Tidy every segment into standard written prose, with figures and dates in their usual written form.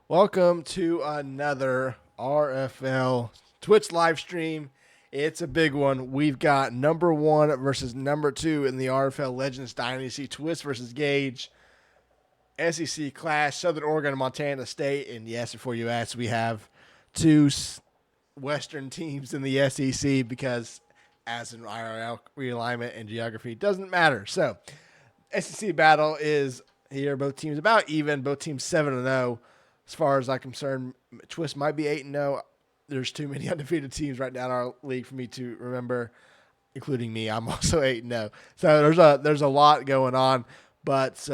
Welcome to another RFL Twitch live stream. It's a big one. We've got number 1 versus number 2 in the RFL Legends Dynasty. Twist versus Gage. SEC Clash, Southern Oregon and Montana State. And yes, before you ask, we have two Western teams in the SEC because as in IRL realignment and geography, it doesn't matter. So, SEC battle is here. Both teams about even. Both teams 7-0. As far as I'm concerned, Twist might be 8-0. There's too many undefeated teams right now in our league for me to remember, including me. I'm also 8-0. So there's a lot going on. But,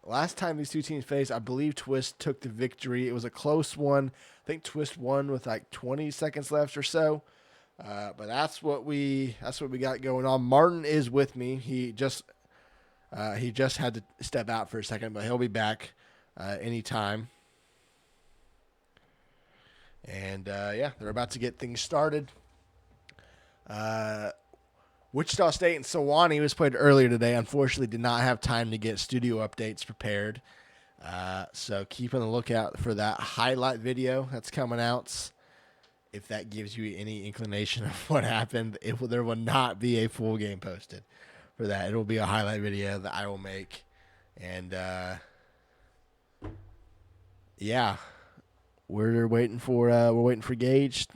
last time these two teams faced, I believe Twist took the victory. It was a close one. I think Twist won with like 20 seconds left or so. But that's what we got going on. Martin is with me. He just had to step out for a second, but he'll be back anytime. And, they're about to get things started. Wichita State and Sewanee was played earlier today. Unfortunately, did not have time to get studio updates prepared. So keep on the lookout for that highlight video that's coming out. If that gives you any inclination of what happened, there will not be a full game posted for that. It will be a highlight video that I will make. And, we're waiting for Gage.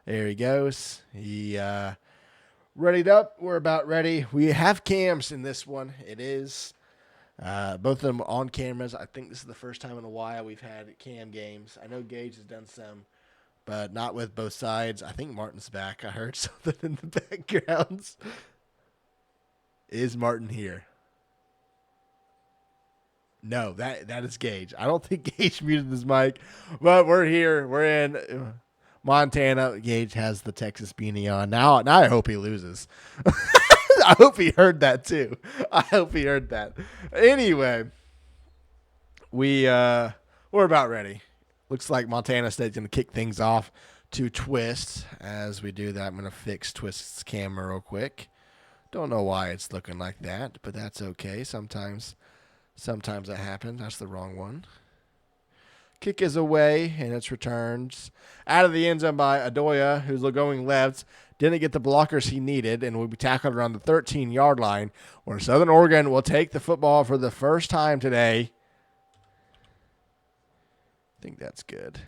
There he goes. He readied up. We're about ready. We have cams in this one. It is both of them on cameras. I think this is the first time in a while we've had cam games. I know Gage has done some, but not with both sides. I think Martin's back. I heard something in the background. Is Martin here? No, that is Gage. I don't think Gage muted his mic, but we're here. We're in Montana. Gage has the Texas beanie on. Now I hope he loses. I hope he heard that too. I hope he heard that. Anyway, we're about ready. Looks like Montana State's going to kick things off to Twist. As we do that, I'm going to fix Twist's camera real quick. Don't know why it's looking like that, but that's okay. Sometimes that happens. That's the wrong one. Kick is away, and it's returned out of the end zone by Adoya, who's going left. Didn't get the blockers he needed, and will be tackled around the 13-yard line, where Southern Oregon will take the football for the first time today. I think that's good.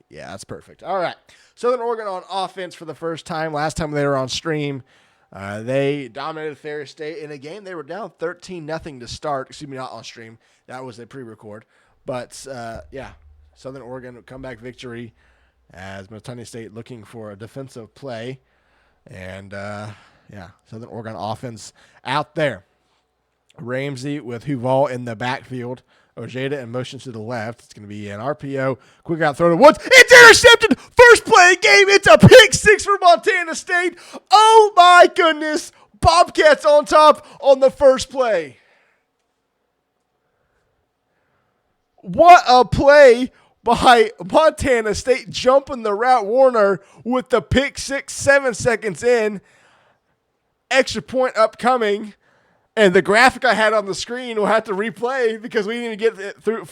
Yeah, that's perfect. All right. Southern Oregon on offense for the first time. Last time they were on stream, they dominated Ferris State in a game. They were down 13-0 to start. Excuse me, not on stream. That was a pre-record. But, Southern Oregon comeback victory as Montana State looking for a defensive play. And, Southern Oregon offense out there. Ramsey with Huval in the backfield. Ojeda in motion to the left. It's going to be an RPO. Quick out throw to Woods. It's intercepted. First play of the game. It's a pick six for Montana State. Oh, my goodness. Bobcats on top on the first play. What a play by Montana State, jumping the route. Warner with the pick six, 7 seconds in. Extra point upcoming. And the graphic I had on the screen will have to replay because we didn't even get it through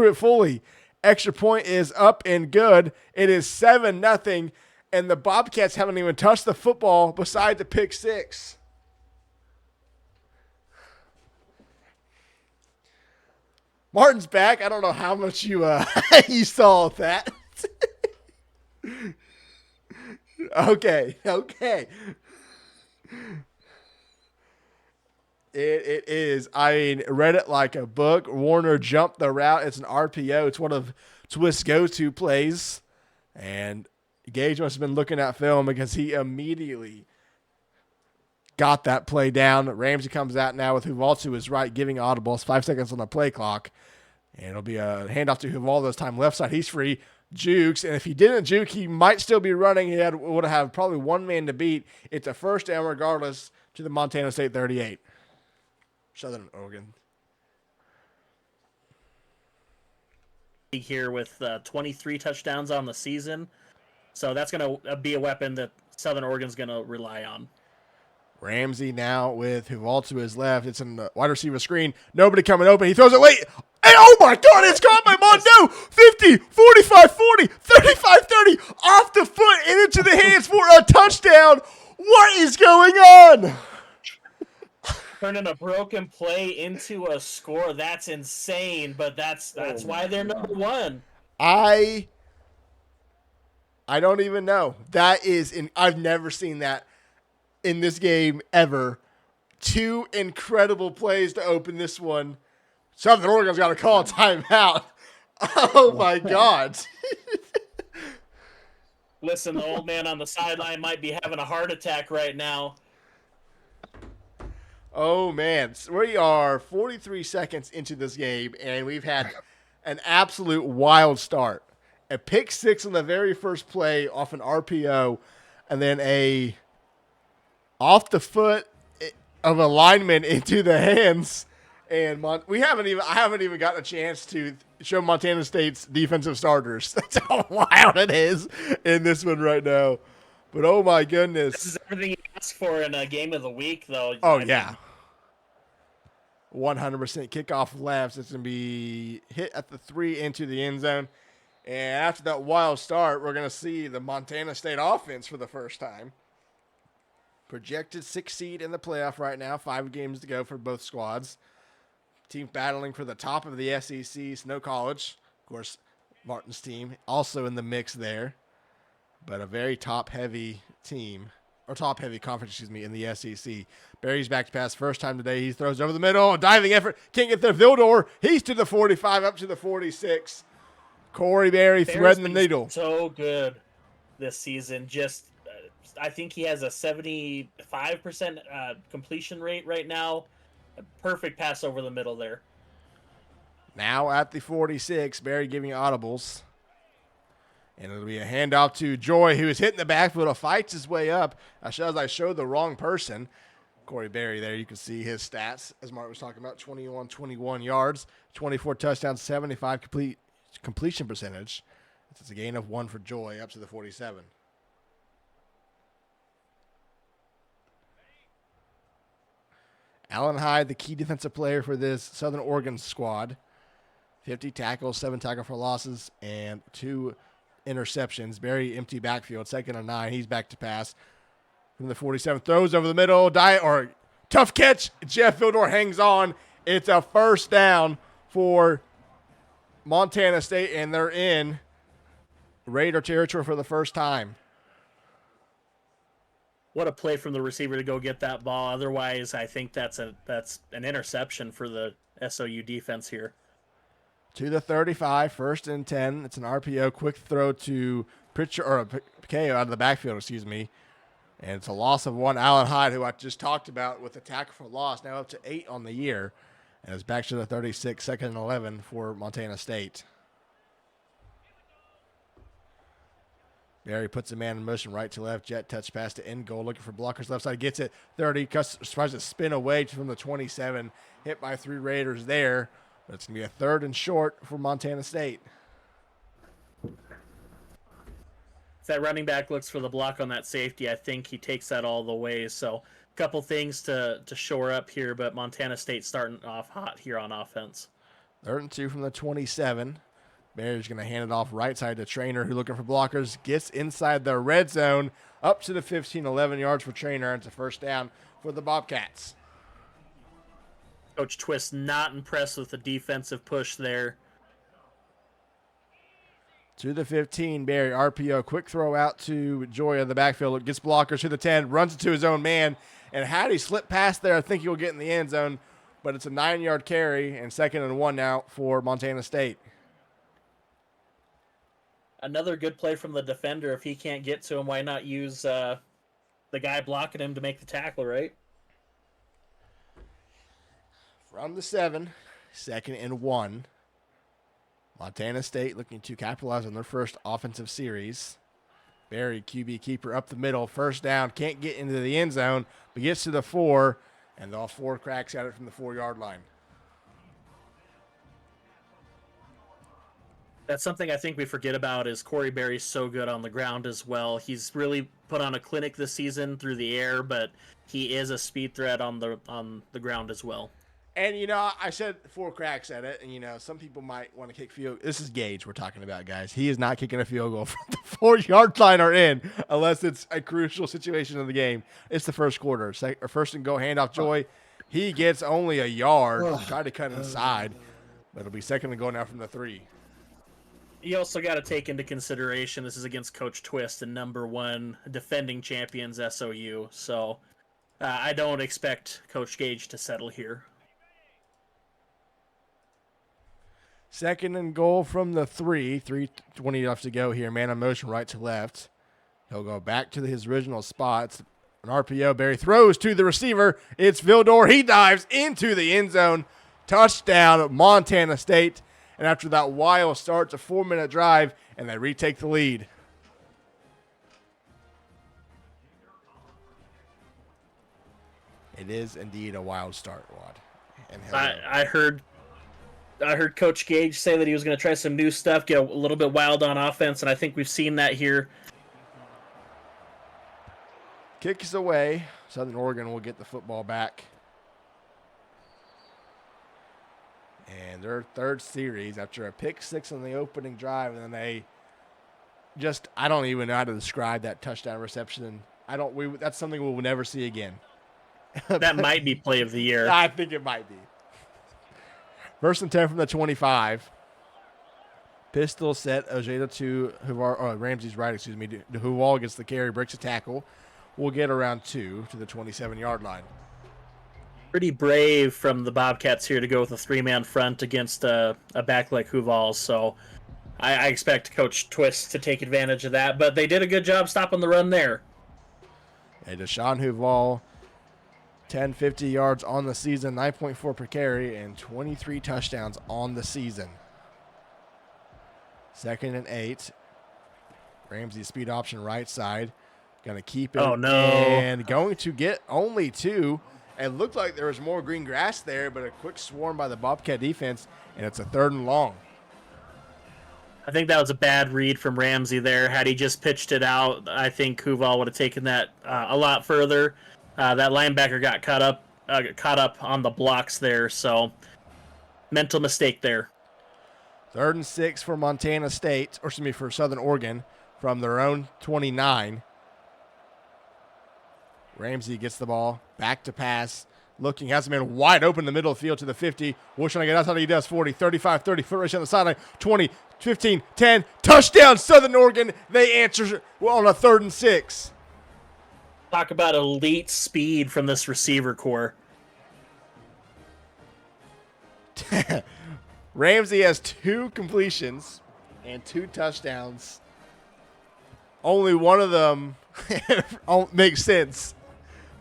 it fully. Extra point is up and good. It is 7-0, and the Bobcats haven't even touched the football beside the pick six. Martin's back. I don't know how much you you saw of that. Okay. It is. I mean, read it like a book. Warner jumped the route. It's an RPO. It's one of Twist's go-to plays. And Gage must have been looking at film because he immediately got that play down. Ramsey comes out now with Huval to his right, giving audibles. 5 seconds on the play clock. And it'll be a handoff to Huval this time. Left side, he's free. Jukes. And if he didn't juke, he might still be running. He would have probably one man to beat. It's a first down regardless to the Montana State 38. Southern Oregon. Here with 23 touchdowns on the season. So that's going to be a weapon that Southern Oregon's going to rely on. Ramsey now with Huval to his left. It's in the wide receiver screen. Nobody coming open. He throws it late. And oh my God, it's caught by Mondo. 50, 45, 40, 35, 30, off the foot and into the hands for a touchdown. What is going on? Turning a broken play into a score. That's insane, but that's why they're number one. I don't even know. That is I've never seen that in this game ever. Two incredible plays to open this one. Southern Oregon's got to call a timeout. Oh my God. Listen, the old man on the sideline might be having a heart attack right now. Oh man, so we are 43 seconds into this game, and we've had an absolute wild start. A pick six on the very first play off an RPO, and then a off the foot of a lineman into the hands. And I haven't even gotten a chance to show Montana State's defensive starters. That's how wild it is in this one right now. But oh my goodness. This is everything you ask for in a game of the week, though. Oh, yeah. 100% kickoff left. It's going to be hit at the 3 into the end zone. And after that wild start, we're going to see the Montana State offense for the first time. Projected 6th seed in the playoff right now. 5 games to go for both squads. Team battling for the top of the SEC, Snow College. Of course, Martin's team also in the mix there. But a very top-heavy team. Or top-heavy conference, in the SEC. Barry's back to pass first time today. He throws over the middle. Diving effort. Can't get there. Vildor. He's to the 45, up to the 46. Corey Berry threading the needle. So good this season. Just, I think he has a 75% completion rate right now. A perfect pass over the middle there. Now at the 46, Barry giving audibles. And it'll be a handoff to Joy, who is hitting the backfield, fights his way up. As I showed the wrong person. Corey Berry there, you can see his stats, as Mark was talking about, 21 yards, 24 touchdowns, 75 completion percentage. It's a gain of 1 for Joy, up to the 47. Allen Hyde, the key defensive player for this Southern Oregon squad. 50 tackles, 7 tackle for losses, and 2 interceptions. Very empty backfield, 2nd and 9. He's back to pass from the 47. Throws over the middle. Tough catch. Jeff Vildor hangs on. It's a first down for Montana State, and they're in Raider territory for the first time. What a play from the receiver to go get that ball. Otherwise, I think that's an interception for the SOU defense here. To the 35, 1st and 10. It's an RPO, quick throw to Pritchard, or Picao out of the backfield, And it's a loss of 1. Allen Hyde, who I just talked about with a tackle for loss, now up to 8 on the year. And it's back to the 36, 2nd and 11 for Montana State. Barry puts a man in motion right to left, jet touch pass to end goal, looking for blockers left side, gets it 30, tries to spin away from the 27, hit by 3 Raiders there, but it's going to be a 3rd and short for Montana State. If that running back looks for the block on that safety, I think he takes that all the way. So a couple things to shore up here, but Montana State starting off hot here on offense. 3rd and 2 from the 27. Barry's going to hand it off right side to Trainer, who looking for blockers, gets inside the red zone, up to the 15, 11 yards for Trainer, and it's a first down for the Bobcats. Coach Twist not impressed with the defensive push there. To the 15, Barry, RPO, quick throw out to Joy in the backfield, gets blockers to the 10, runs it to his own man, and had he slipped past there, I think he'll get in the end zone, but it's a 9-yard carry, and 2nd and 1 now for Montana State. Another good play from the defender. If he can't get to him, why not use the guy blocking him to make the tackle, right? From the 7, 2nd and 1. Montana State looking to capitalize on their first offensive series. Barry, QB keeper up the middle, first down, can't get into the end zone, but gets to the 4, and all 4 cracks at it from the 4-yard line. That's something I think we forget about is Corey Berry's so good on the ground as well. He's really put on a clinic this season through the air, but he is a speed threat on the ground as well. And, I said 4 cracks at it, and, some people might want to kick field. This is Gage we're talking about, guys. He is not kicking a field goal from the 4-yard line or in unless it's a crucial situation in the game. It's the first quarter. First and goal, handoff Joy. He gets only a yard. Tried to cut inside, but it'll be second and goal now from the 3. You also got to take into consideration this is against Coach Twist and number 1 defending champions SOU. So I don't expect Coach Gage to settle here. Second and goal from the 3. 3:20 left to go here. Man in motion right to left. He'll go back to his original spot. It's an RPO. Barry throws to the receiver. It's Vildor. He dives into the end zone. Touchdown, Montana State. And after that wild start, it's a 4-minute drive, and they retake the lead. It is indeed a wild start, Rod. And I heard Coach Gage say that he was going to try some new stuff, get a little bit wild on offense, and I think we've seen that here. Kicks away. Southern Oregon will get the football back. And their third series after a pick 6 on the opening drive, and then I don't even know how to describe that touchdown reception. That's something we'll never see again. That might be play of the year. I think it might be. First and 10 from the 25. Pistol set Ojeda to Ramsey's right, Huval gets the carry, breaks a tackle. We'll get around 2 to the 27-yard line. Pretty brave from the Bobcats here to go with a 3-man front against a back like Huval. So I expect Coach Twist to take advantage of that. But they did a good job stopping the run there. And Deshaun Huval, 50 yards on the season, 9.4 per carry, and 23 touchdowns on the season. Second and 8. Ramsey speed option right side. Going to keep it. Oh, no. And going to get only 2. It looked like there was more green grass there, but a quick swarm by the Bobcat defense, and it's a 3rd and long. I think that was a bad read from Ramsey there. Had he just pitched it out, I think Huval would have taken that a lot further. That linebacker got caught up on the blocks there, so mental mistake there. 3rd and 6 for Montana State, for Southern Oregon from their own 29. Ramsey gets the ball, back to pass, looking, has a man wide open in the middle of the field to the 50. What's trying to get outside? He does 40, 35, 30, foot race on the sideline, 20, 15, 10. Touchdown, Southern Oregon. They answer on a 3rd and 6. Talk about elite speed from this receiver core. Ramsey has 2 completions and 2 touchdowns. Only one of them makes sense.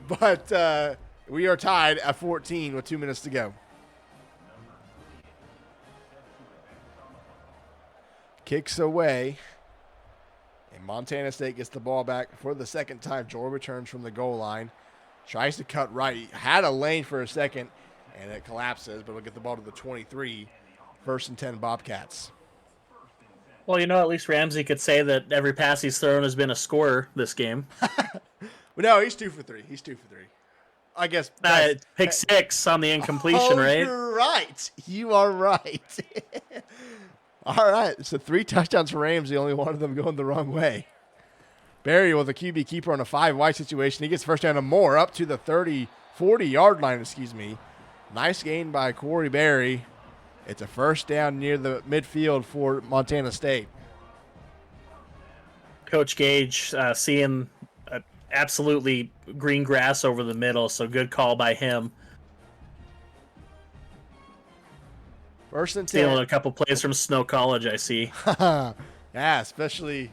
But we are tied at 14 with 2 minutes to go. Kicks away. And Montana State gets the ball back for the second time. Joy returns from the goal line. Tries to cut right. He had a lane for a second, and it collapses, but we'll get the ball to the 23. 1st and 10 Bobcats. Well, at least Ramsey could say that every pass he's thrown has been a score this game. No, he's 2 for 3. He's 2 for 3. I guess. Pick 6 on the incompletion, right? You're right. You are right. All right. So 3 touchdowns for Ramsey, only one of them going the wrong way. Barry with a QB keeper on a 5 wide situation. He gets first down and more up to the 40-yard line, Nice gain by Corey Barry. It's a first down near the midfield for Montana State. Coach Gage seeing absolutely green grass over the middle, so good call by him. 1st and 10. Stealing a couple plays from Snow College, I see. Yeah, especially,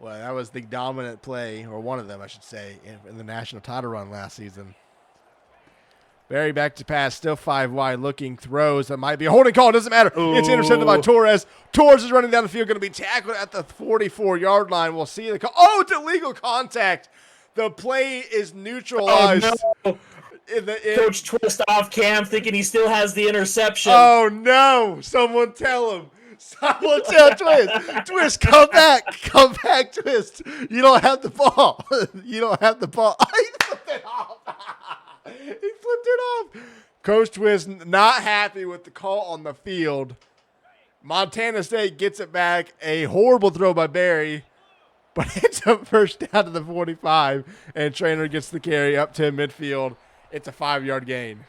that was the dominant play, or one of them, I should say, in the national title run last season. Barry back to pass, still 5 wide, looking, throws. That might be a holding call. Doesn't matter. Ooh. It's intercepted by Torres. Torres is running down the field, going to be tackled at the 44-yard line. We'll see the call. Oh, it's illegal contact. The play is neutralized. Oh, no. Coach Twist off cam, thinking he still has the interception. Oh, no. Someone tell him. Someone tell Twist. Twist, come back. Come back, Twist. You don't have the ball. You don't have the ball. He flipped it off. He flipped it off. Coach Twist not happy with the call on the field. Montana State gets it back. A horrible throw by Barry, but it's a first down to the 45, and Trainer gets the carry up to midfield. It's a 5-yard gain.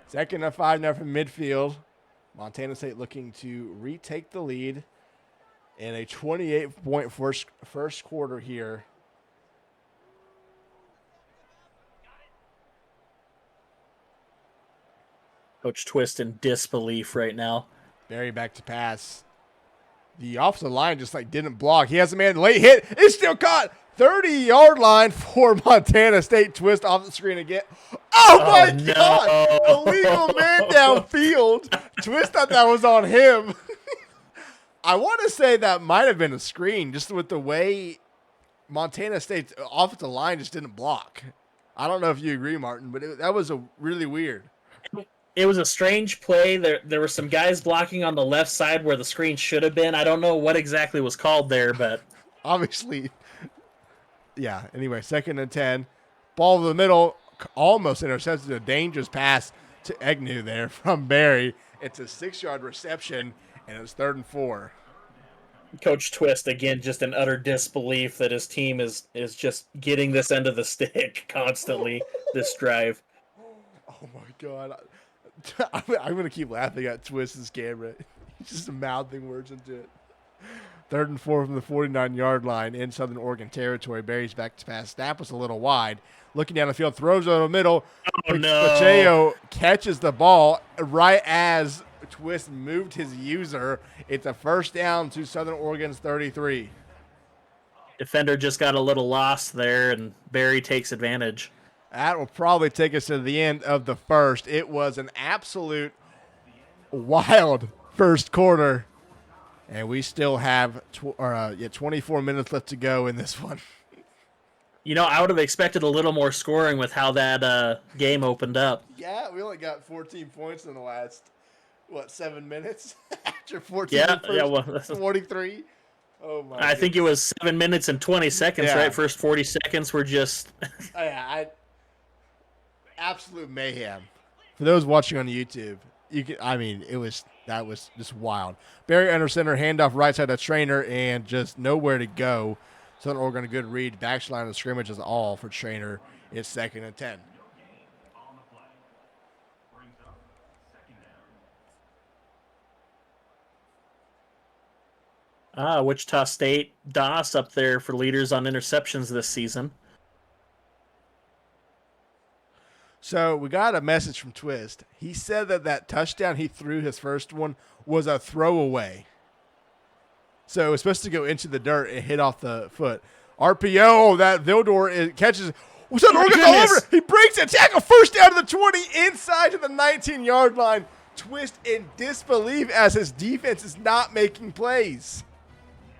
Second and 5 now from midfield. Montana State looking to retake the lead in a 28-point first quarter here. Coach Twist in disbelief right now. Barry back to pass. The offensive line just didn't block. He has a man late hit. It's still caught. 30-yard line for Montana State. Twist off the screen again. Oh my God! Illegal man downfield. Twist thought that was on him. I want to say that might have been a screen, just with the way Montana State's offensive line just didn't block. I don't know if you agree, Martin, but that was really weird. It was a strange play. There were some guys blocking on the left side where the screen should have been. I don't know what exactly was called there, but obviously, yeah. Anyway, 2nd and 10. Ball in the middle, almost intercepted a dangerous pass to Agnew there from Barry. It's a 6-yard reception, and it's 3rd and 4. Coach Twist, again, just in utter disbelief that his team is just getting this end of the stick constantly this drive. Oh, my God. I'm going to keep laughing at Twist's camera. He's just mouthing words into it. 3rd and 4 from the 49-yard line in Southern Oregon territory. Barry's back to pass. Snap was a little wide. Looking down the field, throws it in the middle. Oh, no. Pacheco catches the ball right as Twist moved his user. It's a first down to Southern Oregon's 33. Defender just got a little lost there, and Barry takes advantage. That will probably take us to the end of the first. It was an absolute wild first quarter, and we still have 24 minutes left to go in this one. You know, I would have expected a little more scoring with how that game opened up. Yeah, we only got 14 points in the last, 7 minutes? After 14 43? Oh, my I think it was 7 minutes and 20 seconds, right? First 40 seconds were just... absolute mayhem. For those watching on YouTube, that was just wild. Barry under center, handoff right side to Trainer, and just nowhere to go. Southern Oregon a good read. Backline of scrimmage is all for Trainer. It's 2nd and 10. Wichita State, Doss up there for leaders on interceptions this season. So we got a message from Twist. He said that touchdown he threw, his first one, was a throwaway. So it was supposed to go into the dirt and hit off the foot. RPO, that Vildor catches. What's that? Oregon all over? He breaks a tackle, first down to the 20, inside to the 19-yard line. Twist in disbelief as his defense is not making plays.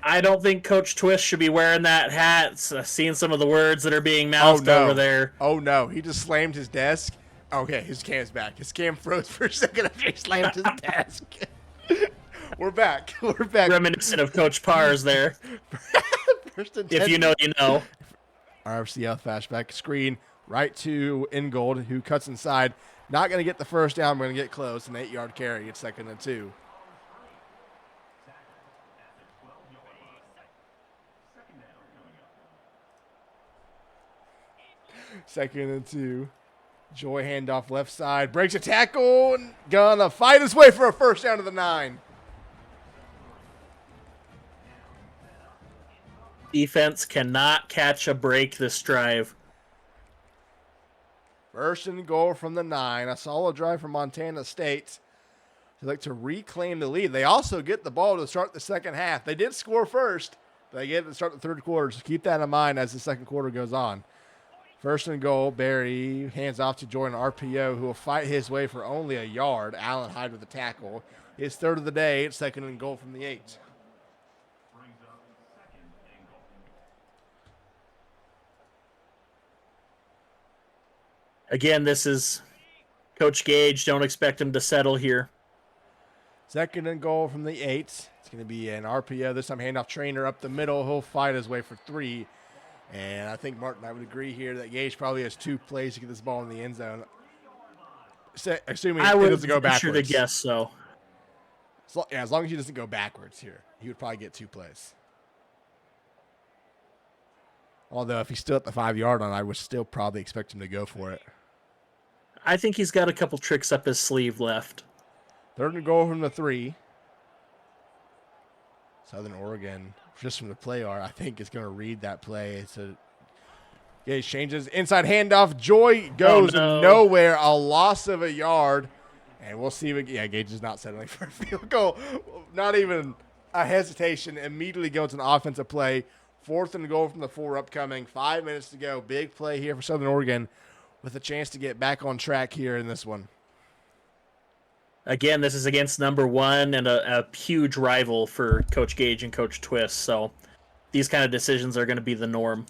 I don't think Coach Twist should be wearing that hat. Seeing some of the words that are being mouthed over there. Oh, no. He just slammed his desk. Okay, his cam's back. His cam froze for a second after he slammed his desk. We're back. We're back. Reminiscent of Coach Pars there. If you know, you know. RFCL flashback screen right to Ingold, who cuts inside. Not going to get the first down. We're going to get close. An 8-yard carry. It's 2nd and 2. Second and 2. Joy handoff left side. Breaks a tackle. And gonna fight his way for a first down to the 9. Defense cannot catch a break this drive. First and goal from the 9. A solid drive from Montana State. They like to reclaim the lead. They also get the ball to start the second half. They did score first. They get it to start the third quarter. So keep that in mind as the second quarter goes on. First and goal, Barry hands off to Jordan RPO, who will fight his way for only a yard. Allen Hyde with the tackle. His third of the day. It's 2nd and goal from the 8. Again, this is Coach Gage. Don't expect him to settle here. 2nd and goal from the 8. It's going to be an RPO. This time handoff Trainer up the middle. He'll fight his way for 3. And I think, Martin, I would agree here that Gage probably has 2 plays to get this ball in the end zone, assuming I it would doesn't go backwards. venture to guess so. As long as he doesn't go backwards here, he would probably get 2 plays. Although if he's still at the 5-yard line, I would still probably expect him to go for it. I think he's got a couple tricks up his sleeve left. 3rd and goal from the 3. Southern Oregon, just from the play art, I think is going to read that play. So Gage changes. Inside handoff. Joy goes nowhere. A loss of a yard. And we'll see. Gage is not settling for a field goal. Not even a hesitation. Immediately goes an offensive play. 4th and goal from the 4 upcoming. 5 minutes to go. Big play here for Southern Oregon with a chance to get back on track here in this one. Again, this is against number 1 and a huge rival for Coach Gage and Coach Twist. So these kind of decisions are going to be the norm.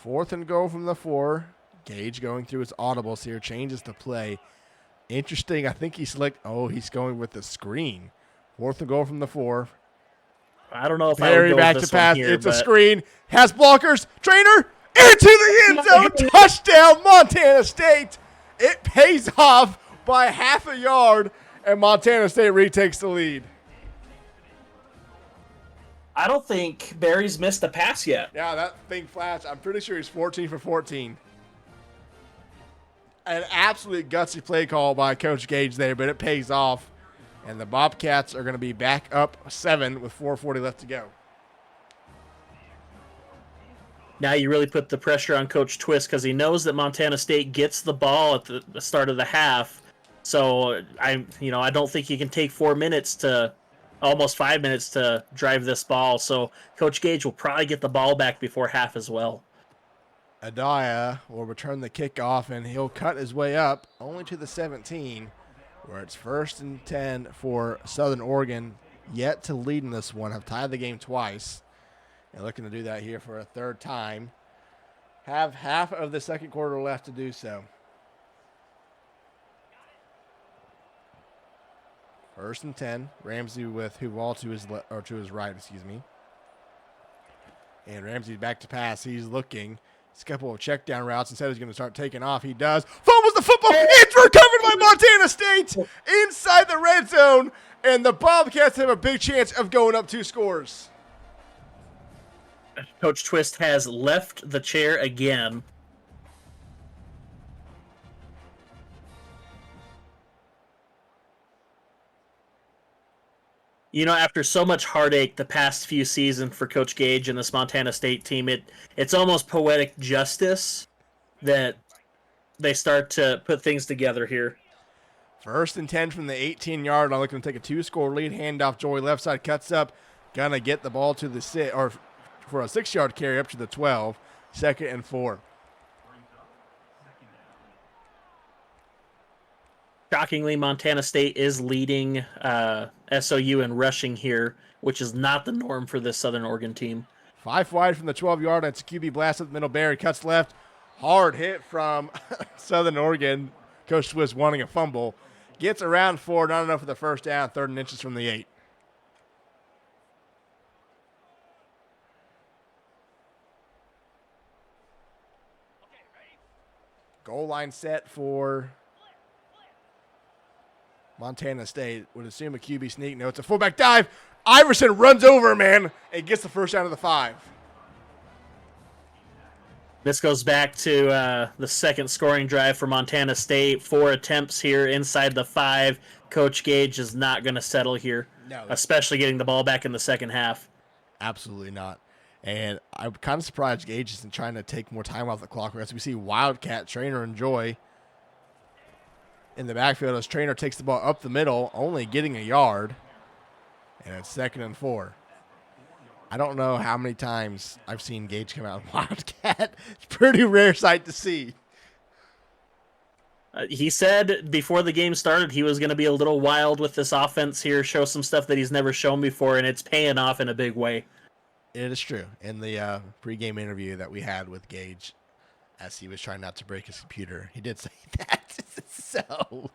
4th and goal from the 4. Gage going through his audibles here. Changes the play. Interesting. I think he's going with the screen. 4th and goal from the 4. I don't know if Barry I would go back with to this pass. one here, It's a screen. Has blockers. Trainer into the end zone. Touchdown, Montana State. It pays off by half a yard, and Montana State retakes the lead. I don't think Barry's missed a pass yet. Yeah, that thing flashed. I'm pretty sure he's 14 for 14. An absolute gutsy play call by Coach Gage there, but it pays off. And the Bobcats are going to be back up 7 with 4:40 left to go. Now you really put the pressure on Coach Twist because he knows that Montana State gets the ball at the start of the half. So I don't think he can take 4 minutes to almost 5 minutes to drive this ball. So Coach Gage will probably get the ball back before half as well. Adaya will return the kickoff, and he'll cut his way up only to the 17, where it's 1st and 10 for Southern Oregon. Yet to lead in this one, have tied the game twice, and looking to do that here for a 3rd time. Have half of the 2nd quarter left to do so. 1st and 10. Ramsey with Huval to his right, excuse me. And Ramsey back to pass. He's looking. It's a couple of check down routes. Instead, he's going to start taking off. He does. Fumbles the football. It's recovered by Montana State inside the red zone. And the Bobcats have a big chance of going up 2 scores. Coach Twist has left the chair again. After so much heartache the past few seasons for Coach Gage and this Montana State team, it's almost poetic justice that they start to put things together here. 1st and 10 from the 18-yard line. Looking to take a 2-score lead. Handoff. Joey left side cuts up. Gonna get the ball to the 6, or for a 6-yard carry up to the 12. 2nd and 4. Shockingly, Montana State is leading SOU in rushing here, which is not the norm for this Southern Oregon team. 5 wide from the 12-yard. It's a QB blast up the middle. Barry cuts left. Hard hit from Southern Oregon. Coach Twist wanting a fumble. Gets around 4, not enough for the 1st down. 3rd and inches from the 8. Goal line set for Montana State. Would assume a QB sneak. No, it's a fullback dive. Iverson runs over, man, and gets the 1st down of the 5. This goes back to the 2nd scoring drive for Montana State. 4 attempts here inside the 5. Coach Gage is not going to settle here, especially getting the ball back in the 2nd half. Absolutely not. And I'm kind of surprised Gage isn't trying to take more time off the clock. As we see Wildcat, Trainer, and Joy in the backfield as Trainer takes the ball up the middle, only getting a yard. And it's 2nd and 4. I don't know how many times I've seen Gage come out of Wildcat. It's a pretty rare sight to see. He said before the game started he was going to be a little wild with this offense here, show some stuff that he's never shown before, and it's paying off in a big way. It is true. In the pregame interview that we had with Gage, as he was trying not to break his computer, he did say that. So,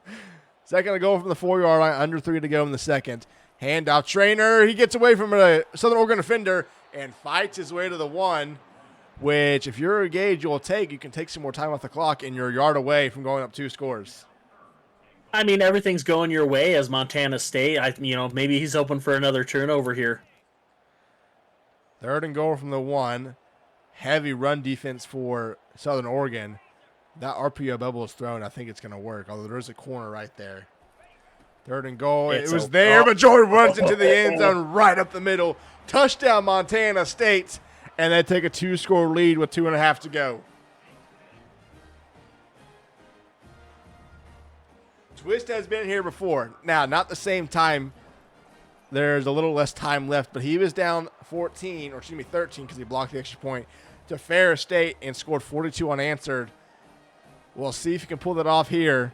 2nd and goal from the 4-yard line, under 3 to go in the 2nd. Handoff. Trainer. He gets away from a Southern Oregon defender and fights his way to the 1. which if you're a gauge you'll take, you can take some more time off the clock and you're a yard away from going up 2 scores. I mean, everything's going your way as Montana State. Maybe he's hoping for another turnover here. 3rd and goal from the 1. Heavy run defense for Southern Oregon. That RPO bubble is thrown. I think it's going to work, although there's a corner right there. 3rd and goal. It was there, but Jordan runs into the end zone right up the middle. Touchdown, Montana State. And they take a 2-score lead with 2.5 to go. Twist has been here before. Now, not the same time. There's a little less time left, but he was down 13 because he blocked the extra point to Ferris State and scored 42 unanswered. We'll see if he can pull that off here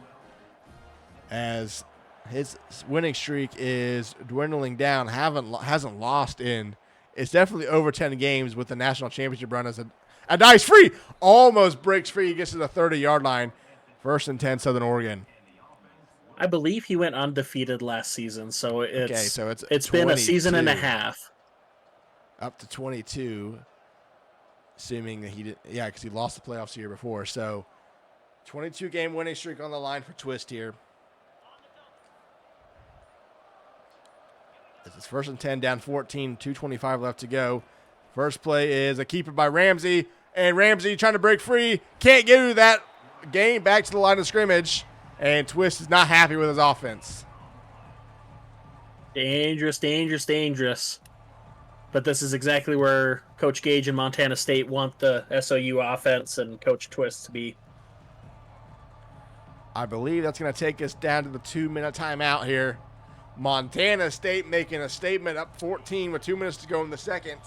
as his winning streak is dwindling down. Hasn't lost in. It's definitely over 10 games with the national championship run as a dice free. Almost breaks free. He gets to the 30-yard line. 1st and 10, Southern Oregon. I believe he went undefeated last season, so it's 22, been a season and a half. Up to 22, assuming that he did. Yeah, because he lost the playoffs the year before. So 22-game winning streak on the line for Twist here. This is 1st and 10, down 14, 2:25 left to go. First play is a keeper by Ramsey, and Ramsey trying to break free. Can't get to that game, back to the line of scrimmage, and Twist is not happy with his offense. Dangerous, dangerous, dangerous. But this is exactly where Coach Gage and Montana State want the SOU offense and Coach Twist to be. I believe that's going to take us down to the 2-minute timeout here. Montana State making a statement, up 14 with 2 minutes to go in the second.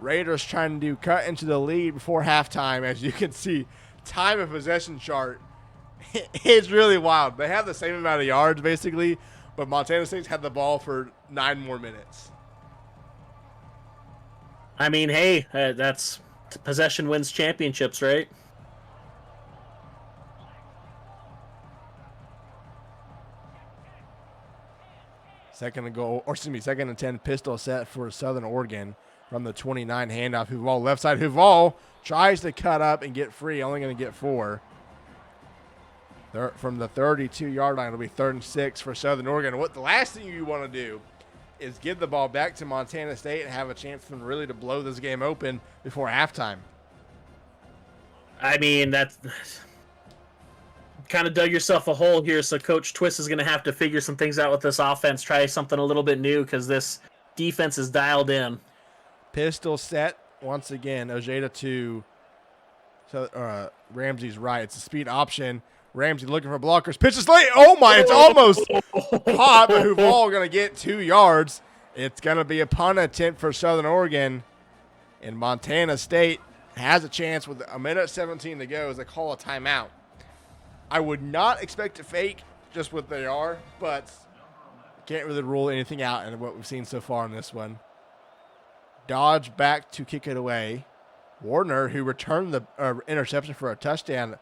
Raiders trying to cut into the lead before halftime. As you can see, time of possession chart is really wild. They have the same amount of yards basically, but Montana State's had the ball for 9 more minutes. I mean, hey, that's possession wins championships, right? Second and 10 pistol set for Southern Oregon from the 29 handoff. Huval left side. Huval tries to cut up and get free. Only going to get 4. From the 32-yard line, it'll be 3rd and 6 for Southern Oregon. The last thing you want to do is give the ball back to Montana State and have a chance for them really to blow this game open before halftime. I mean, that's kind of dug yourself a hole here, so Coach Twist is going to have to figure some things out with this offense, try something a little bit new because this defense is dialed in. Pistol set once again. Ojeda to Ramsey's right. It's a speed option. Ramsey looking for blockers. Pitches late. Oh, my. It's almost caught, but Huval going to get 2 yards. It's going to be a punt attempt for Southern Oregon. And Montana State has a chance with 1:17 to go as they call a timeout. I would not expect to fake just what they are, but can't really rule anything out in what we've seen so far in this one. Dodge back to kick it away. Warner, who returned the interception for a touchdown,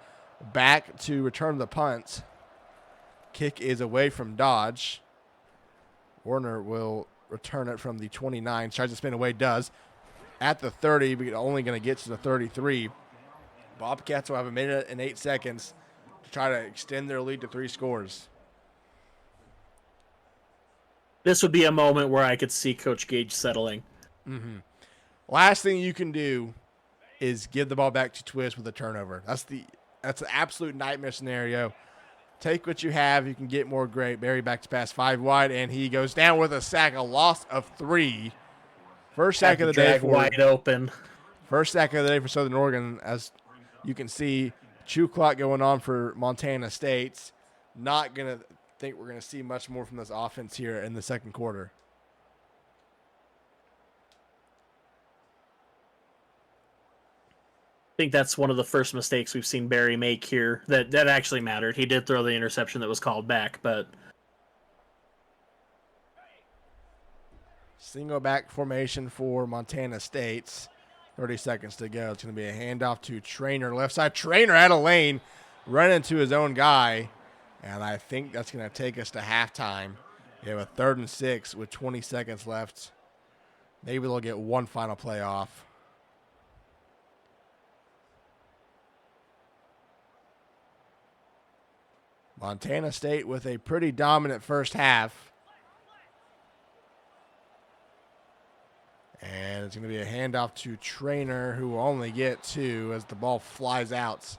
back to return the punt. Kick is away from Dodge. Warner will return it from the 29. Tries to spin away, does. At the 30, but only going to get to the 33. Bobcats will have 1 minute and 8 seconds to try to extend their lead to 3 scores. This would be a moment where I could see Coach Gage settling. Mm-hmm. Last thing you can do is give the ball back to Twist with a turnover. That's an absolute nightmare scenario. Take what you have. You can get more great. Barry back to pass 5 wide, and he goes down with a sack, a loss of 3. First sack of the day for wide open. First sack of the day for Southern Oregon. As you can see, chew clock going on for Montana State. Not going to think we're going to see much more from this offense here in the second quarter. I think that's one of the first mistakes we've seen Barry make here that actually mattered. He did throw the interception that was called back, but single back formation for Montana State. 30 seconds to go. It's going to be a handoff to Trainer. Left side. Trainer out of lane. Run into his own guy. And I think that's going to take us to halftime. You have a 3rd and 6 with 20 seconds left. Maybe they'll get one final play off. Montana State with a pretty dominant first half. And it's going to be a handoff to Trainer, who will only get 2 as the ball flies out.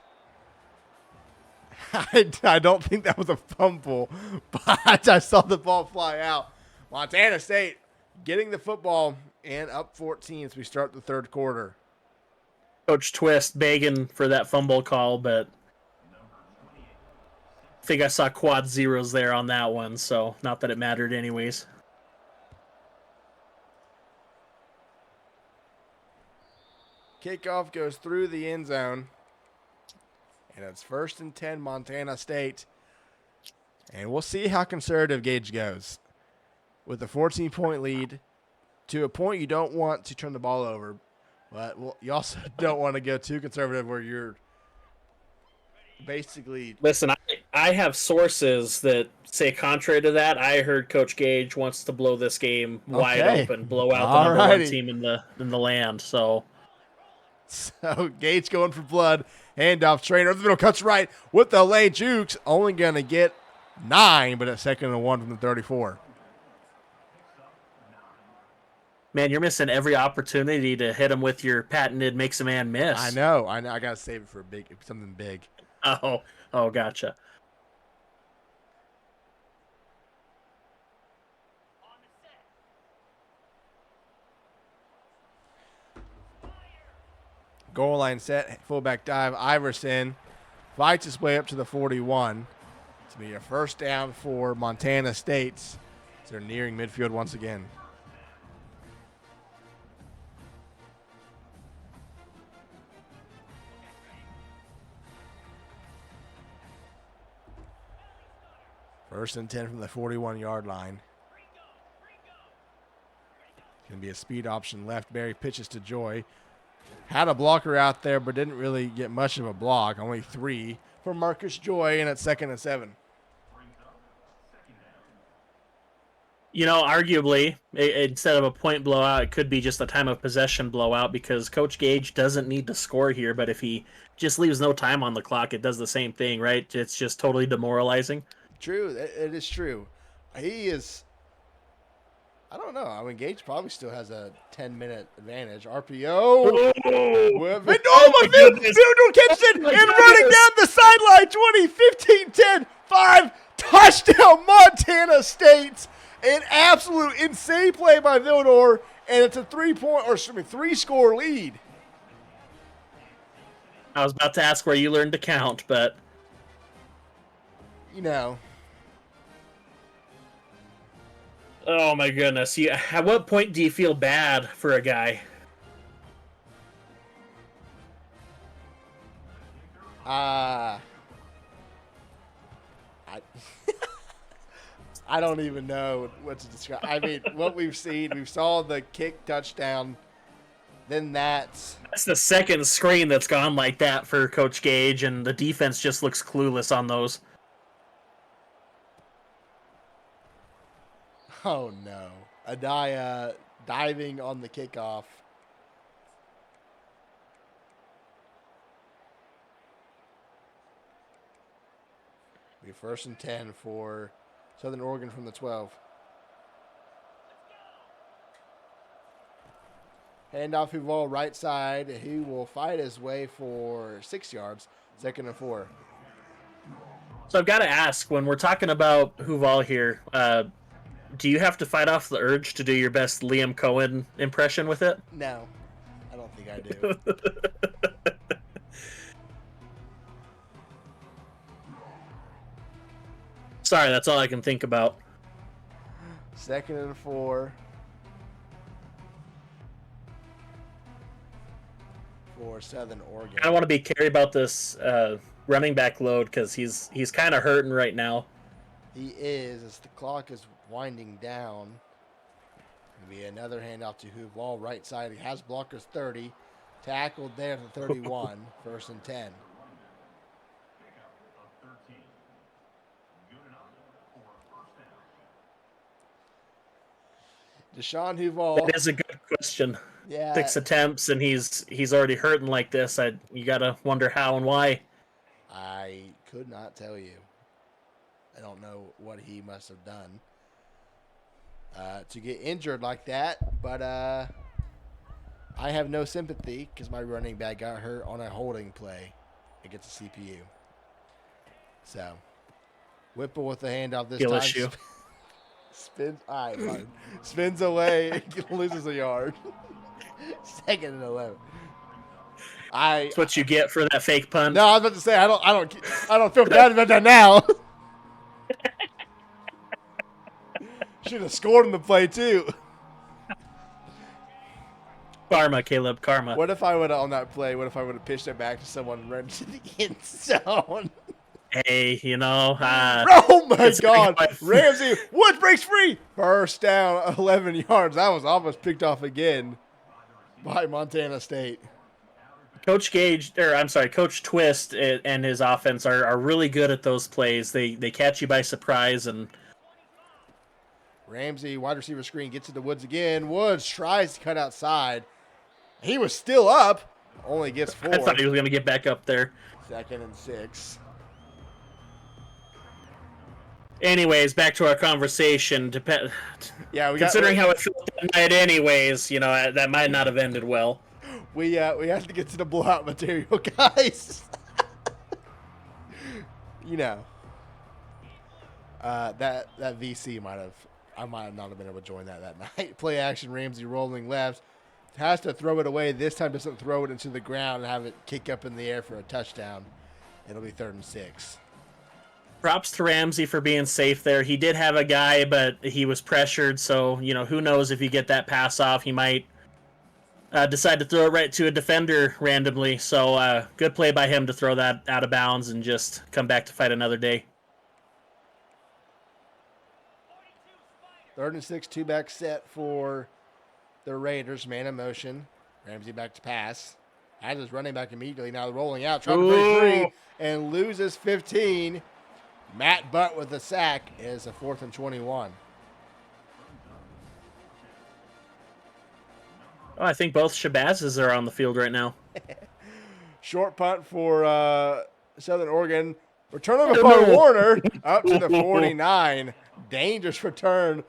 I don't think that was a fumble, but I saw the ball fly out. Montana State getting the football and up 14 as we start the third quarter. Coach Twist begging for that fumble call, but I think I saw quad zeros there on that one, so not that it mattered anyways. Kickoff goes through the end zone. And it's 1st and 10, Montana State. And we'll see how conservative Gage goes. With a 14-point lead, to a point you don't want to turn the ball over. But you also don't want to go too conservative where you're basically... Listen, I have sources that say contrary to that. I heard Coach Gage wants to blow this game wide open, blow out the number one team in the land. So Gage going for blood. Handoff, Trainer. The middle cuts right with the lane jukes. Only going to get 9, but it's 2nd and 1 from the 34. Man, you're missing every opportunity to hit him with your patented makes a man miss. I know. I got to save it for something big. Oh, gotcha. Goal line set, fullback dive. Iverson fights his way up to the 41. It's going to be a first down for Montana State. They're nearing midfield once again. First and 10 from the 41-yard line. Going to be a speed option left. Barry pitches to Joy. Had a blocker out there, but didn't really get much of a block. Only 3 for Marcus Joy, and it's 2nd and 7. You know, arguably, instead of a point blowout, it could be just a time of possession blowout because Coach Gage doesn't need to score here, but if he just leaves no time on the clock, it does the same thing, right? It's just totally demoralizing. True. It is true. He is... I don't know. I mean, Gage probably still has a 10-minute advantage. RPO. Oh, my goodness. Field catches it and running down the sideline. 20, 15, 10, 5. Touchdown, Montana State. An absolute insane play by Villador, and it's a 3-score lead. I was about to ask where you learned to count, but... You know... Oh my goodness! At what point do you feel bad for a guy? I don't even know what to describe. I mean, what we saw the kick touchdown. Then that's the second screen that's gone like that for Coach Gage, and the defense just looks clueless on those. Oh, no. Adaya diving on the kickoff. Be 1st and 10 for Southern Oregon from the 12. Handoff Huval right side. He will fight his way for 6 yards. 2nd and 4. So I've got to ask, when we're talking about Huval here, do you have to fight off the urge to do your best Liam Cohen impression with it? No, I don't think I do. Sorry, that's all I can think about. 2nd and 4. For Southern Oregon. I want to be careful about this running back load because he's kind of hurting right now. He is, as the clock is winding down. It'll be another handoff to Huval right side. He has blockers 30. Tackled there at the 31. 1st and 10. Deshaun Huval. That is a good question. Yeah. 6 attempts, and he's already hurting like this. You got to wonder how and why. I could not tell you. I don't know what he must have done to get injured like that, but I have no sympathy because my running back got hurt on a holding play against the CPU. So, Whipple with the handoff this Skill time. issue. Spins. All right, fine. Spins away. Loses a yard. 2nd and 11. That's what you get for that fake punt. No, I was about to say I don't feel bad about that now. Should have scored in the play too. Karma, Caleb, karma. What if I would have on that play? What if I would have pitched it back to someone right to the end zone? Hey, Oh my God! Ramsey Woods breaks free. First down, 11 yards. That was almost picked off again by Montana State. Coach Twist and his offense are really good at those plays. They catch you by surprise, and Ramsey, wide receiver screen, gets into Woods again. Woods tries to cut outside. He was still up. Only gets 4. I thought he was going to get back up there. 2nd and 6. Anyways, back to our conversation. Yeah, considering how it felt that night anyways, that might not have ended well. We have to get to the blowout material, guys. That VC I might have not have been able to join that night. Play action, Ramsey rolling left. Has to throw it away. This time doesn't throw it into the ground and have it kick up in the air for a touchdown. It'll be 3rd and 6. Props to Ramsey for being safe there. He did have a guy, but he was pressured. So, who knows if you get that pass off, he might decide to throw it right to a defender randomly. So, good play by him to throw that out of bounds and just come back to fight another day. 3rd and 6, 2-back set for the Raiders. Man in motion. Ramsey back to pass. Has his running back immediately. Now rolling out. Trying to break free and loses 15. Matt Butt with the sack is a 4th and 21. Oh, I think both Shabazz are on the field right now. Short punt for Southern Oregon. Return of by Warner up to the 49. Dangerous return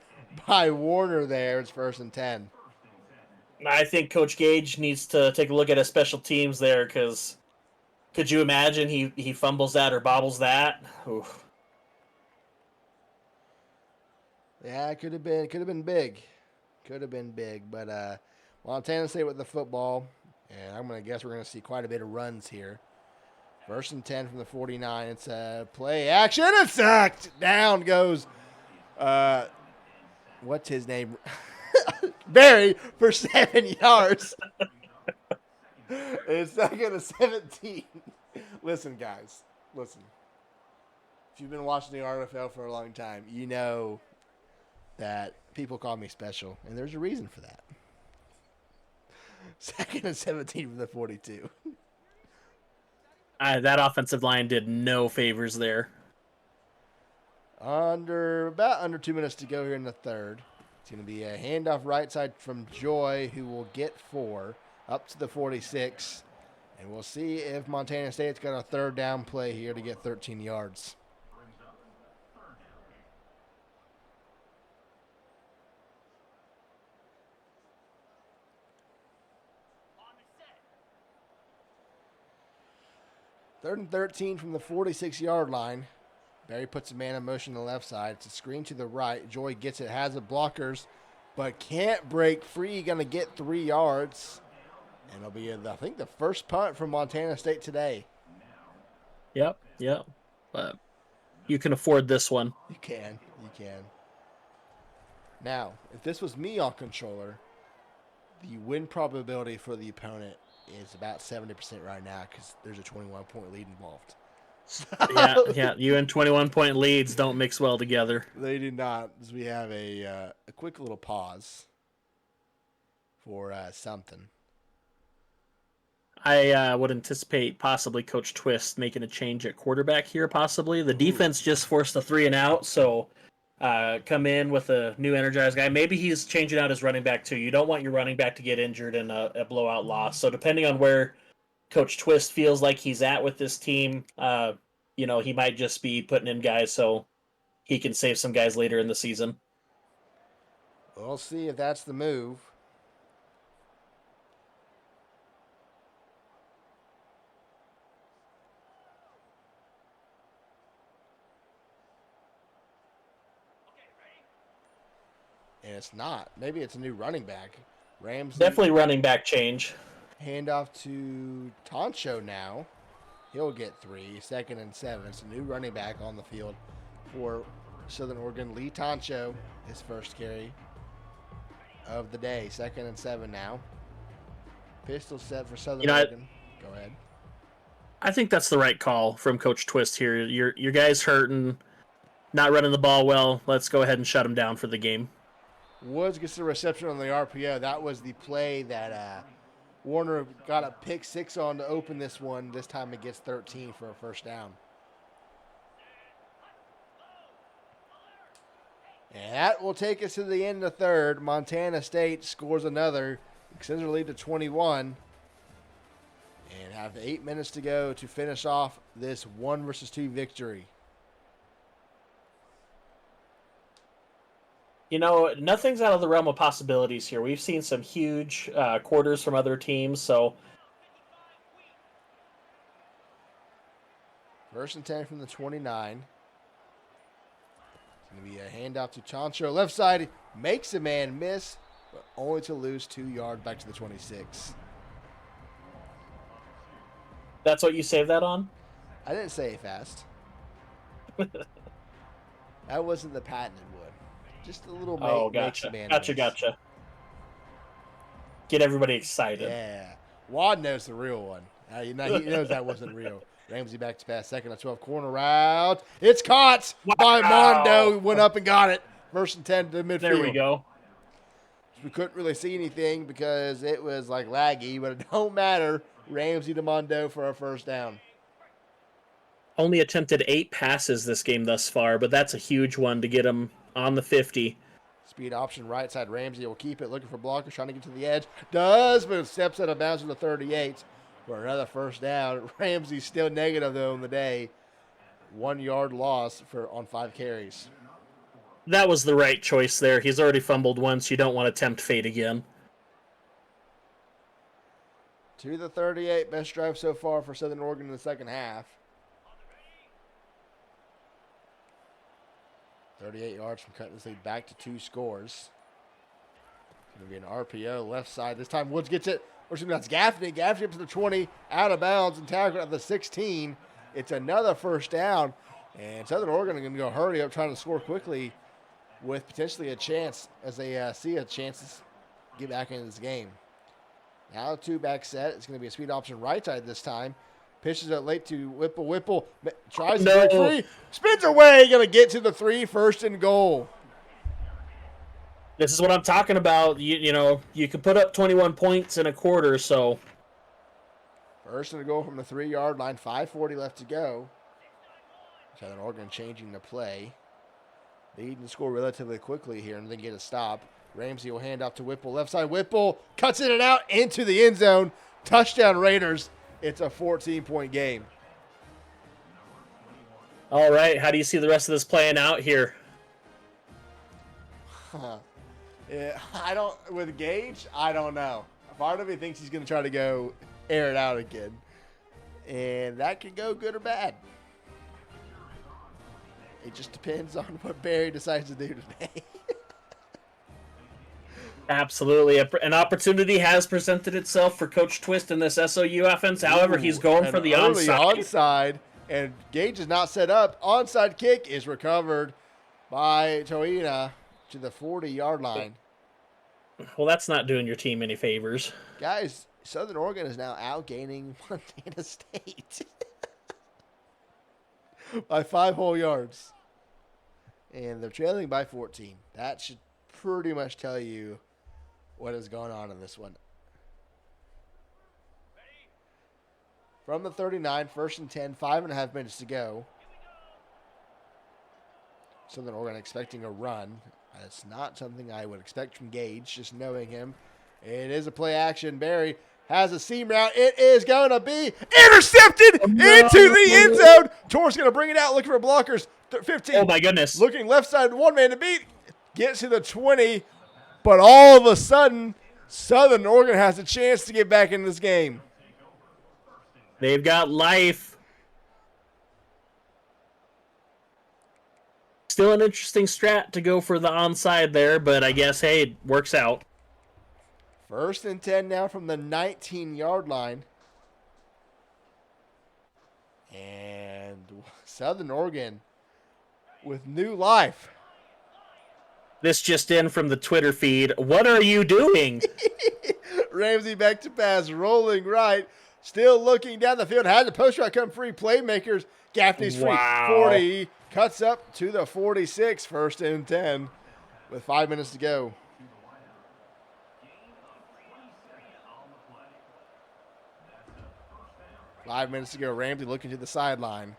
by Warner there. It's 1st and 10. I think Coach Gage needs to take a look at his special teams there because could you imagine he fumbles that or bobbles that? Oof. Yeah, it could have been big. Could have been big, but Montana State with the football, and I'm going to guess we're going to see quite a bit of runs here. 1st and 10 from the 49. It's a play action and sacked. Down goes, what's his name? Barry for 7 yards. It's 2nd and 17. Listen, guys. Listen. If you've been watching the RFL for a long time, you know that people call me special, and there's a reason for that. 2nd and 17 from the 42. That offensive line did no favors there. About under 2 minutes to go here in the 3rd. It's going to be a handoff right side from Joy, who will get 4 up to the 46. And we'll see if Montana State's got a 3rd down play here to get 13 yards. Third and 13 from the 46-yard line. Barry puts a man in motion on the left side. It's a screen to the right. Joy gets it, has the blockers, but can't break free. Going to get 3 yards. And it'll be, I think, the first punt from Montana State today. Yep. But you can afford this one. You can. Now, if this was me on controller, the win probability for the opponent is about 70% right now because there's a 21-point lead involved. Yeah. You and 21-point leads don't mix well together. They do not. As we have a quick little pause for something. I would anticipate possibly Coach Twist making a change at quarterback here, possibly. The defense just forced a 3-and-out, so come in with a new energized guy. Maybe he's changing out his running back, too. You don't want your running back to get injured in a blowout loss. So depending on where Coach Twist feels like he's at with this team, he might just be putting in guys so he can save some guys later in the season. We'll see if that's the move. And it's not. Maybe it's a new running back. Ramsey. Definitely running back change. Handoff to Toncho now. He'll get 3, 2nd and 7. It's a new running back on the field for Southern Oregon. Lee Toncho, his first carry of the day. 2nd and 7 now. Pistol set for Southern Oregon. Go ahead. I think that's the right call from Coach Twist here. Your guy's hurting, not running the ball well. Let's go ahead and shut him down for the game. Woods gets the reception on the RPO. That was the play that Warner got a pick 6 on to open this one. This time it gets 13 for a first down. And that will take us to the end of the third. Montana State scores another, extends their lead to 21, and have 8 minutes to go to finish off this 1-2 victory. You know, nothing's out of the realm of possibilities here. We've seen some huge quarters from other teams, so. First and 10 from the 29. It's going to be a handoff to Chancho. Left side, makes a man miss, but only to lose 2 yards back to the 26. That's what you saved that on? I didn't say it fast. That wasn't the patented wood. Just a little gotcha. makes a man Gotcha, miss. gotcha. Get everybody excited. Yeah. Wad knows the real one. He knows that wasn't real. Ramsey back to pass, 2nd and 12, corner route. It's caught by Mondo. Went up and got it. First and 10 to midfield. There we go. We couldn't really see anything because it was like laggy, but it don't matter. Ramsey to Mondo for a first down. Only attempted 8 passes this game thus far, but that's a huge one to get him on the 50. Speed option right side. Ramsey will keep it. Looking for blockers. Trying to get to the edge. Does, but steps out of bounds to the 38 for another first down. Ramsey's still negative, though, in the day. 1 yard loss on 5 carries. That was the right choice there. He's already fumbled once. You don't want to tempt fate again. To the 38. Best drive so far for Southern Oregon in the second half. 38 yards from cutting this lead back to 2 scores. It's going to be an RPO left side. This time Woods gets it. Or that's Gaffney. Gaffney up to the 20, out of bounds, and tackled at the 16. It's another first down. And Southern Oregon are going to go hurry up, trying to score quickly with potentially a chance as they see a chance to get back into this game. Now 2-back set. It's going to be a speed option right side this time. Pitches it late to Whipple. Whipple tries to break free. Spins away. Going to get to the 3, 1st and goal. This is what I'm talking about. You know, you can put up 21 points in a quarter, so. 1st and goal from the 3-yard line. 5:40 left to go. Southern Oregon changing the play. They need to score relatively quickly here and then get a stop. Ramsey will hand off to Whipple. Left side, Whipple cuts in and out into the end zone. Touchdown Raiders. It's a 14-point game. All right, how do you see the rest of this playing out here? Yeah, with Gage, I don't know. Part of me thinks he's going to try to go air it out again. And that can go good or bad. It just depends on what Barry decides to do today. Absolutely. An opportunity has presented itself for Coach Twist in this SOU offense. However, he's going for the onside. And Gage is not set up. Onside kick is recovered by Toina to the 40-yard line. Well, that's not doing your team any favors. Guys, Southern Oregon is now outgaining Montana State by 5 whole yards. And they're trailing by 14. That should pretty much tell you what is going on in this one. From the 39, 1st and 10, 5.5 minutes to go. Southern Oregon expecting a run. That's not something I would expect from Gage, just knowing him. It is a play action. Barry has a seam route. It is going to be intercepted into the end zone. Torres going to bring it out, looking for blockers. 15. Oh, my goodness. Looking left side, one man to beat. Gets to the 20. But all of a sudden, Southern Oregon has a chance to get back in this game. They've got life. Still an interesting strat to go for the onside there, but I guess, hey, it works out. 1st and 10 now from the 19-yard line. And Southern Oregon with new life. This just in from the Twitter feed. What are you doing? Ramsey back to pass, rolling right. Still looking down the field. Had the post route come free. Playmakers. Gaffney's free. Wow. 40. Cuts up to the 46. 1st and 10 with 5 minutes to go. Ramsey looking to the sideline.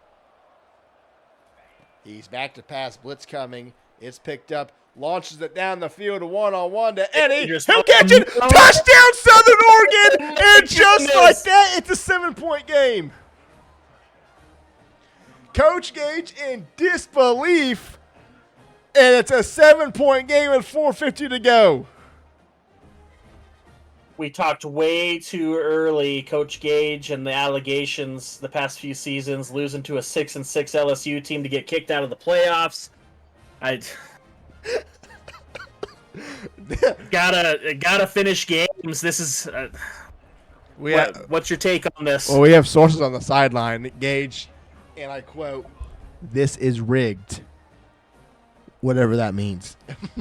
He's back to pass. Blitz coming. It's picked up. Launches it down the field, a one-on-one to Eddie. He'll catch it. Touchdown, Southern Oregon. And just like that, it's a 7-point game. Coach Gage in disbelief. And it's a 7-point game with 4:50 to go. We talked way too early, Coach Gage and the allegations the past few seasons, losing to a 6-6 LSU team to get kicked out of the playoffs. Gotta finish games. This is what's your take on this? Well, we have sources on the sideline. Gage, and I quote, "This is rigged." Whatever that means.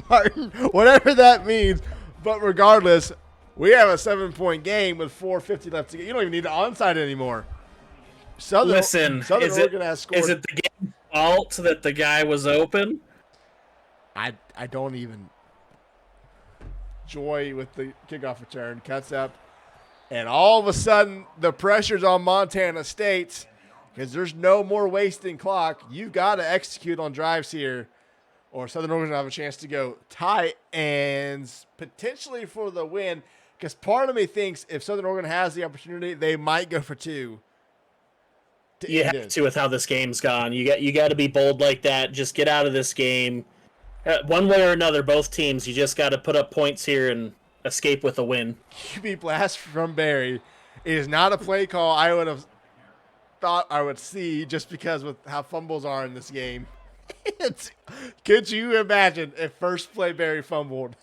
Martin, whatever that means. But regardless, we have a 7-point game with 4:50 left to go. You don't even need the onside anymore. Southern Oregon has scored. Is it the game's fault that the guy was open? I don't even. Joy with the kickoff return. Cuts up. And all of a sudden, the pressure's on Montana State because there's no more wasting clock. You've got to execute on drives here, or Southern Oregon will have a chance to go tight and potentially for the win. Because part of me thinks if Southern Oregon has the opportunity, they might go for 2. You have to with how this game's gone. You got to be bold like that. Just get out of this game. One way or another, both teams, you just got to put up points here and escape with a win. QB blast from Barry. It is not a play call I would have thought I would see just because with how fumbles are in this game. Could you imagine if first play Barry fumbled?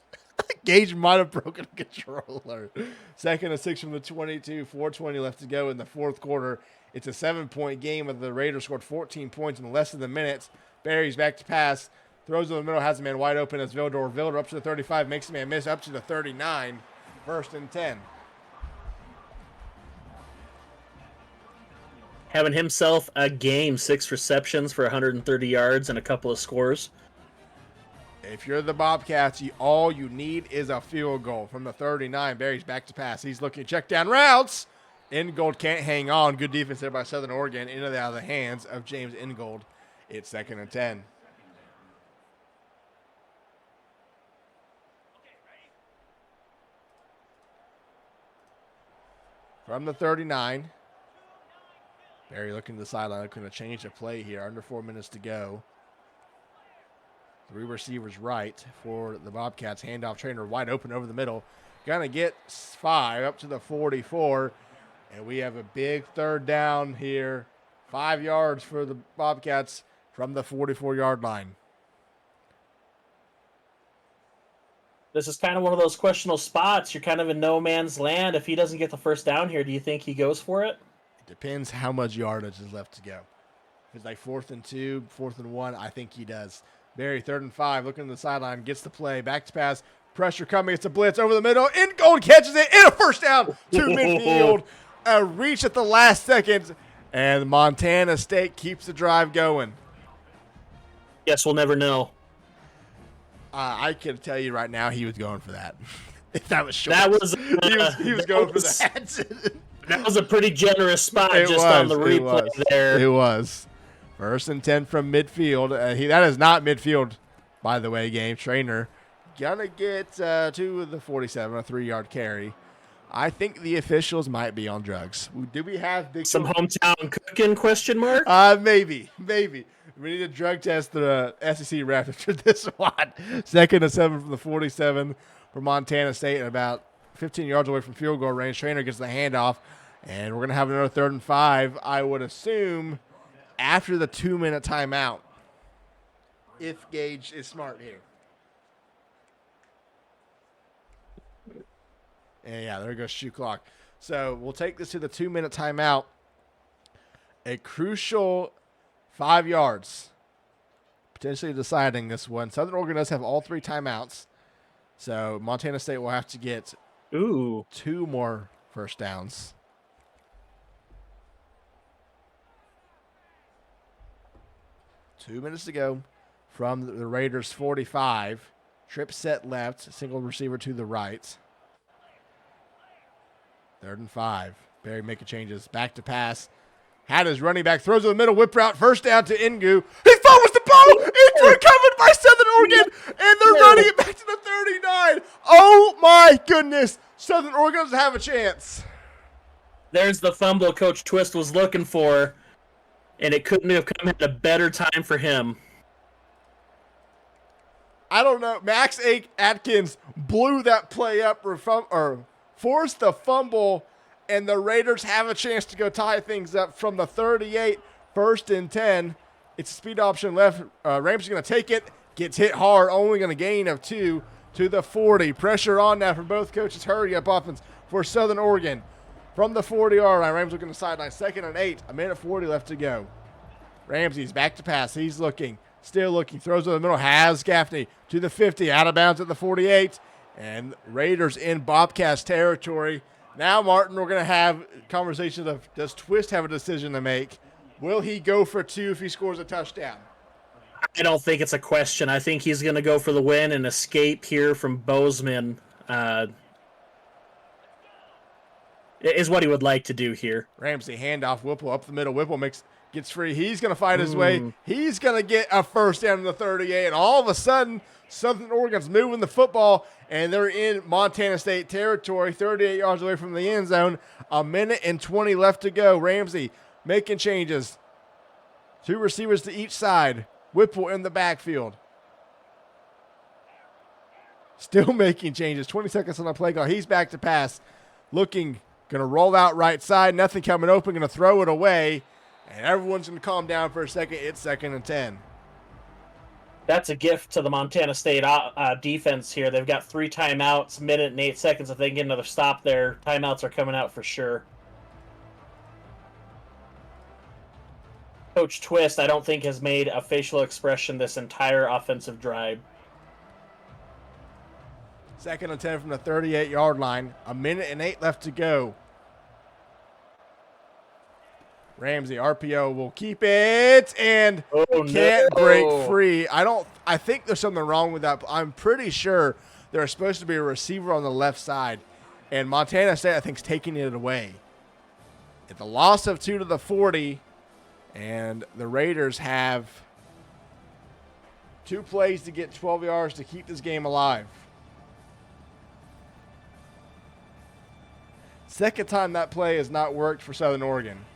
Gage might have broken a controller. 2nd and 6 from the 22, 4:20 left to go in the 4th quarter. It's a 7-point game with the Raiders scored 14 points in less than a minute. Barry's back to pass. Throws in the middle, has a man wide open as Vildor. Vildor up to the 35, makes a man miss up to the 39. 1st and 10. Having himself a game, 6 receptions for 130 yards and a couple of scores. If you're the Bobcats, all you need is a field goal from the 39. Barry's back to pass. He's looking check down routes. Ingold can't hang on. Good defense there by Southern Oregon. Into out of the hands of James Ingold. It's 2nd and 10. From the 39. Barry looking to the sideline, looking to change the play here. Under 4 minutes to go. 3 receivers right for the Bobcats. Handoff, Trainer wide open over the middle. Gonna get 5 up to the 44. And we have a big 3rd down here. 5 yards for the Bobcats from the 44-yard line. This is kind of one of those questionable spots. You're kind of in no man's land. If he doesn't get the first down here, do you think he goes for it? It depends how much yardage is left to go. If it's like 4th and 2, 4th and 1, I think he does. Barry, 3rd and 5, looking to the sideline, gets the play, back to pass, pressure coming, it's a blitz over the middle, Ingold catches it, and a first down to midfield. A reach at the last second, and Montana State keeps the drive going. Guess we'll never know. I can tell you right now, he was going for that. If that was short. That was he was going for that. That was a pretty generous spot on the replay there. It was. 1st and 10 from midfield. That is not midfield, by the way, game. Trainer gonna get to the 47, a 3-yard carry. I think the officials might be on drugs. Do we have big Some hometown cooking question mark? Maybe. We need to drug test the SEC ref after this one. 2nd and 7 from the 47 for Montana State, and about 15 yards away from field goal range. Trainer gets the handoff, and we're going to have another 3rd and 5, I would assume, after the 2-minute timeout, if Gage is smart here. And yeah, there goes shoe clock. So we'll take this to the 2-minute timeout. A crucial 5 yards, potentially deciding this one. Southern Oregon does have all 3 timeouts, so Montana State will have to get 2 more first downs. Two minutes to go from the Raiders' 45. Trip set left, single receiver to the right. 3rd and 5. Barry making changes. Back to pass. Had his running back. Throws in the middle. Whip route. First down to Ingu. He fumbles the ball. It's recovered by Southern Oregon. And they're running it back to the 39. Oh, my goodness. Southern Oregon doesn't have a chance. There's the fumble Coach Twist was looking for. And it couldn't have come at a better time for him. I don't know. Max Atkins blew that play up or forced the fumble, and the Raiders have a chance to go tie things up from the 38, 1st and 10. It's a speed option left. Ramsey's going to take it. Gets hit hard, only going to gain of 2 to the 40. Pressure on now from both coaches. Hurry up offense for Southern Oregon. From the 40-yard line, Ramsey looking to sideline. 2nd and 8, 1:40 left to go. Ramsey's back to pass. He's looking, still looking. Throws in the middle. Has Gaffney to the 50. Out of bounds at the 48. And Raiders in Bobcats territory. Now, Martin, we're going to have conversations of, does Twist have a decision to make? Will he go for 2 if he scores a touchdown? I don't think it's a question. I think he's going to go for the win and escape here from Bozeman. Is what he would like to do here. Ramsey handoff. Whipple up the middle. Whipple gets free. He's going to fight his way. He's going to get a first down in the 38. And all of a sudden, Southern Oregon's moving the football, and they're in Montana State territory, 38 yards away from the end zone. 1:20 left to go. Ramsey making changes. 2 receivers to each side. Whipple in the backfield. Still making changes. 20 seconds on the play clock. He's back to pass. Looking, going to roll out right side. Nothing coming open. Going to throw it away. And everyone's going to calm down for a second. It's 2nd and 10. That's a gift to the Montana State defense here. They've got 3 timeouts, 1 minute and 8 seconds. If they can get another stop there, timeouts are coming out for sure. Coach Twist, I don't think, has made a facial expression this entire offensive drive. 2nd and 10 from the 38-yard line. 1:08 left to go. Ramsey, RPO will keep it and can't break free. I think there's something wrong with that. I'm pretty sure there's supposed to be a receiver on the left side, and Montana State, I think, is taking it away. At the loss of 2 to the 40, and the Raiders have 2 plays to get 12 yards to keep this game alive. Second time that play has not worked for Southern Oregon.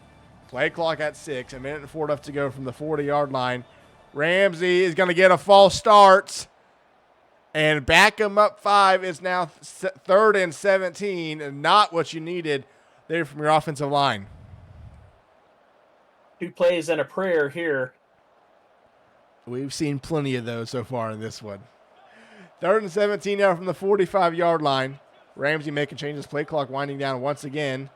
Play clock at 6, 1:04 left to go from the 40-yard line. Ramsey is going to get a false start and back him up 5. It's now 3rd and 17, and not what you needed there from your offensive line. 2 plays and a prayer here. We've seen plenty of those so far in this one. 3rd and 17 now from the 45-yard line. Ramsey making changes. Play clock winding down once again.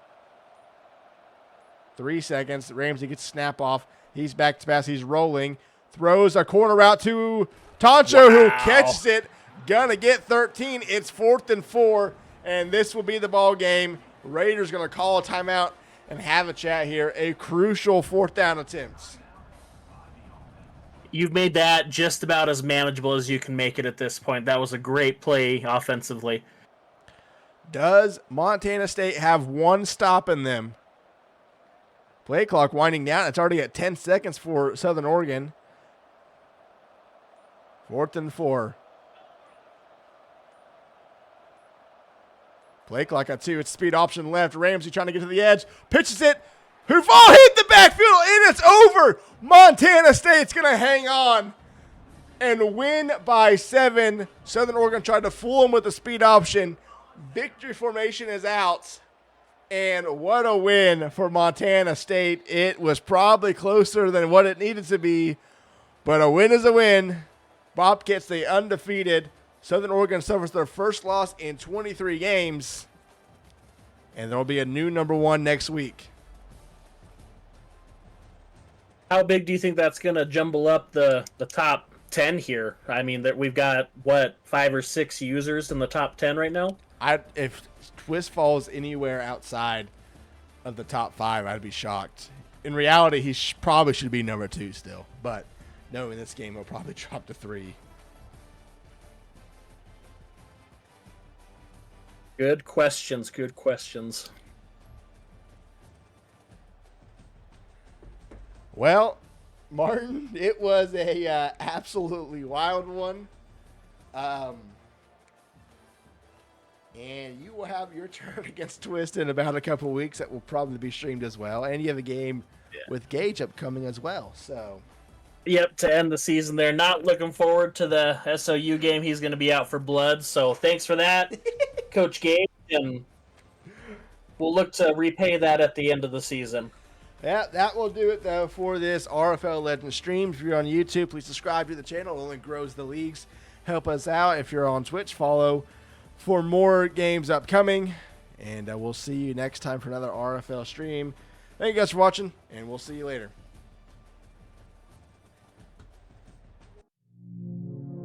3 seconds. Ramsey gets snap off. He's back to pass. He's rolling. Throws a corner route to Toncho, who catches it. Gonna get 13. It's 4th and 4, and this will be the ball game. Raiders gonna call a timeout and have a chat here. A crucial 4th down attempt. You've made that just about as manageable as you can make it at this point. That was a great play offensively. Does Montana State have 1 stop in them? Play clock winding down. It's already at 10 seconds for Southern Oregon. 4th and 4. Play clock at 2. It's speed option left. Ramsey trying to get to the edge. Pitches it. Huvall hit the backfield, and it's over. Montana State's going to hang on and win by 7. Southern Oregon tried to fool him with the speed option. Victory formation is out. And what a win for Montana State. It was probably closer than what it needed to be, but a win is a win. Bobcats stay undefeated. Southern Oregon suffers their first loss in 23 games, and there will be a new number 1 next week. How big do you think that's going to jumble up the top 10 here? I mean, that we've got, 5 or 6 users in the top 10 right now? If Twist falls anywhere outside of the top 5, I'd be shocked. In reality, he probably should be number 2 still, but knowing this game, he'll probably drop to 3. Good questions. Good questions. Well, Martin, it was a absolutely wild one. And you will have your turn against Twist in about a couple of weeks. That will probably be streamed as well. And you have a game with Gage upcoming as well. So, yep, to end the season there. Not looking forward to the SOU game. He's going to be out for blood. So thanks for that, Coach Gage. And we'll look to repay that at the end of the season. Yeah, that will do it, though, for this RFL Legends stream. If you're on YouTube, please subscribe to the channel. It only grows the leagues. Help us out. If you're on Twitch, follow for more games upcoming. And we'll see you next time for another RFL stream. Thank you guys for watching, and we'll see you later.